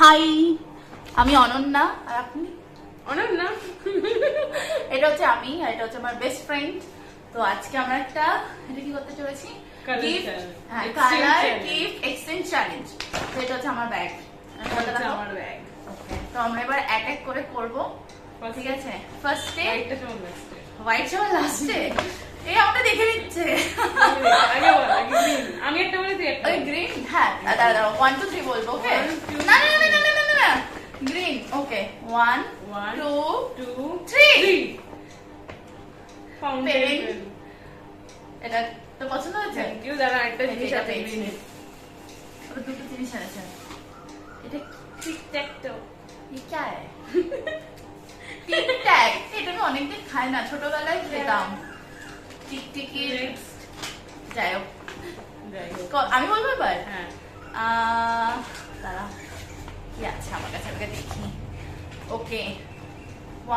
High, আমি অনন্যা। আর আপনি? অনন্যা। এটা হচ্ছে আমি, আর এটা হচ্ছে আমার বেস্ট ফ্রেন্ড। তো আজকে আমরা একটা এটা কি করতে চলেছি, কালার গিফট এক্সচেঞ্জ চ্যালেঞ্জ। তো এটা হচ্ছে আমার ব্যাগ, আমার ব্যাগ। ওকে, তো আমরা এবার এক এক করে করব, ঠিক আছে? ফার্স্টে হোয়াইট সবার লাস্টে। এই আমরা দেখে নিচ্ছে। আগে বল, আগে গ্রিন। আমি একটা বলে তুই একটা। গ্রিন, হ্যাঁ দাঁড়া 1 2 3 বলবো। ওকে, না না না না না না, গ্রিন। ওকে, 1 2 3। ফাউন্টেন। এটা তো পছন্দ হয়েছে? Thank you. দাঁড়া, একটা জিনিস আছে গ্রিন। और দুটো জিনিস আছে। এটা টিক ট্যাক টো। ये क्या है? टिक टैक। এটা আমি অনেকদিন খাই না, ছোটবেলায় খেতাম। টিক টিকি। যাই হোক, আমি বলবো এবার। হ্যাঁ, দাঁড়া, কি আছে আমার কাছে, আমাকে দেখি। ওকে,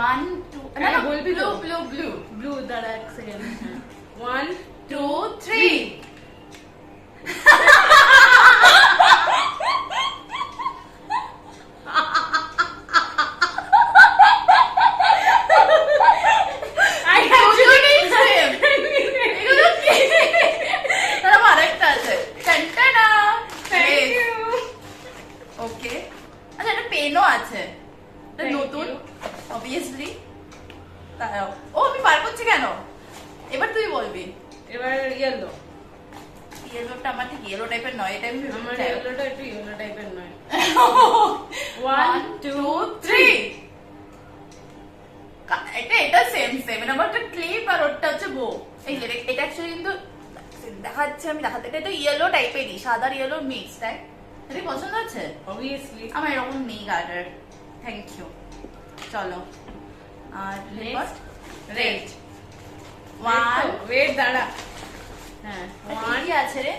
1 2 না না, বলবি ব্লু তো? Blue blue blue. দাঁড়া এক সেকেন্ড। 1 2 3। নতুন অবভিয়াসলি। ও আমি বার করছি কেন? এবার তুই বলবি। এবার ইয়েলো। ইয়েলোটা আমার ঠিক ইয়েলো টাইপের নয়, এটা আমি আমার ইয়েলোটা একটু ইয়েলো টাইপের নয়। 1 2 3। এটা সেম সেম। আমার একটা ক্লিপ আর ওটা হচ্ছে বো। এই যে এটা অ্যাকচুয়ালি কিন্তু দেখাচ্ছে, আমি দেখাতে, এটা তো ইয়েলো টাইপেরই, সাদা আর ইয়েলো মিক্স, তাই? এটা পছন্দ হচ্ছে? অবভিয়াসলি। আমার এরকম নেই গার্ডার। Thank you. চলো, আর নেক্সট রেড। 1 1 ওয়েট দাঁড়া। হ্যাঁ, 1 কি আছে রে?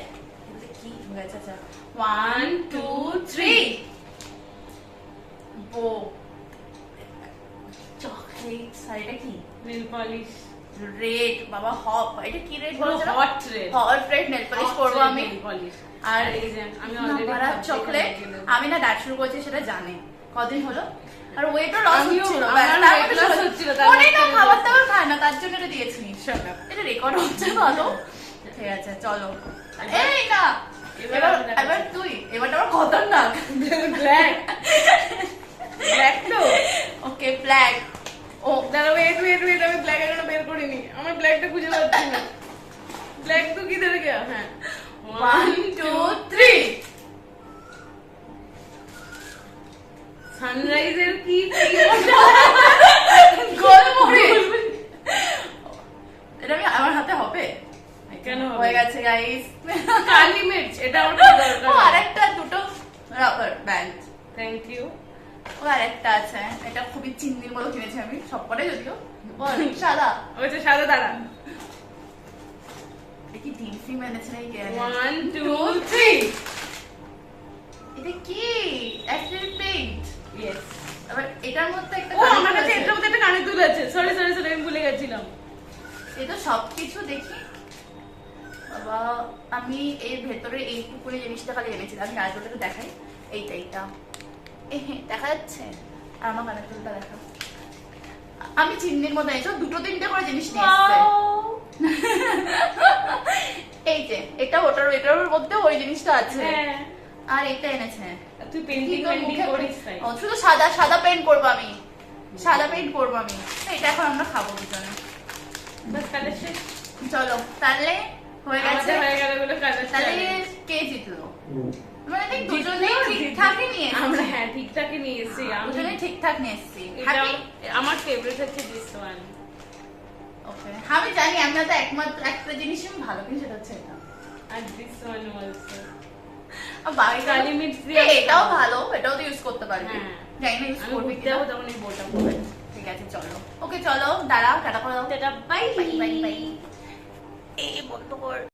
এটা কি হয়েছে? আচ্ছা, 1 2 3। বো, চকলেট। আর এটা কি? Nail polish. রেড। বাবা হট, এটা কি রেড বলছো? Hot red. Hot red nail polish করব আমি। Nail polish. আর এই যে আমি অলরেডি চকলেট। আমি না ডায়েট শুরু করেছি, সেটা জানে। কদিন হলো? আর ওয়েটও লস আমিও, হচ্ছিল। আমার weight loss হচ্ছিল, তার মনে না মধ্যে খাবার দাবার খায় না, তার জন্য এটা দিয়েছি। Shut up. এটা রেকর্ড হচ্ছে ভালো। ঠিক আছে, চলো। এই না, এবার এবার আমি দেখাচ্ছি। এবার তুই। এবারটা আমার খতরনাক। ব্ল্যাক। ব্ল্যাক তো। ওকে, ব্ল্যাক। ও দাঁড়া, ওয়েট ওয়েট ওয়েট, আমি ব্ল্যাক এখনো বের করিনি। আমার ব্ল্যাকটা খুঁজে পাচ্ছি না। ব্ল্যাক তো কি ধরে গেল? হ্যাঁ, 1 2 3। সানরাইজের কি গোলমরিচ। এটা আমি আমার হাতে হবে? কেন হবে? হয়ে গেছে গাইস। কালি মির্চ। এটা আমার খুব ও দরকার। আরেকটা দুটো রাবার ব্যান্ড। Thank you. ও আরেকটা আছে, এটা খুবই চিন্নির মতো কিনেছি আমি, সবকটাই যদিও। বল, সাদা। ওই যে সাদা। দাঁড়া, এটা কি ডিম ফিম এনেছে নাকি কে জানে? 1 2 3। এটা কি অ্যাক্রিলিক পেইন্ট? ইয়েস। আবার এটার মধ্যে একটা ও আমার কাছে এটার মধ্যে একটা কানের দুল আছে। সরি সরি সরি, আমি ভুলে গেছিলাম। এই তো সবকিছু দেখি। বাবা, আমি এর ভেতরে এইটুকুনি জিনিসটা খালি এনেছিলাম। আমি আরেকটা দেখাই। এইটা দেখা যাচ্ছে? আর আমার কানের দুলটা দেখা। আমি চিন্নির মতো এনেছি, দুটো তিনটে করে জিনিস নিয়ে এসেছে। এই যে এটা এটার মধ্যে ওই জিনিসটা আছে। হ্যাঁ, আর এটা এনেছে। তুই পেন্টিং করিস তাই? ও শুধু সাদা পেইন্ট করবো আমি। সাদা পেইন্ট করবো আমি। এটা এখন আমরা খাবো দুজনে। বাস কালার শেষ। চলো তাহলে, হয়ে গেছে। আমাদের হয়ে গেল বলে কালার তাহলে শেষ। কে জিতলো? মানে ঠিক দুজনেই ঠিকঠাকই নিয়ে আমরা এসেছি। হ্যাঁ ঠিকঠাকই নিয়ে এসেছি। দুজনেই ঠিকঠাক নিয়ে এসেছি। এটা আমার ফেভারিট হচ্ছে দিস ওয়ান। ওকে, আমি জানি আমরা তো একমাত্র একটা জিনিসই আমি ভালো কিনি, সেটা হচ্ছে এটা। আর দিস ওয়ান অলসো। আর বাকি কালি মির্চ দিয়ে এটাও ভালো, এটাও তো ইউজ করতে পারবি। হ্যাঁ। জানি না ইউজ আমি করবি ঘুরতে কিনা। যাবো তখন এই বোটা পরে। ঠিক আছে, চলো। ওকে, চলো, দাঁড়াও, টাটা করে দাও। Tata, bye bye bye bye. এই বন্ধ কর।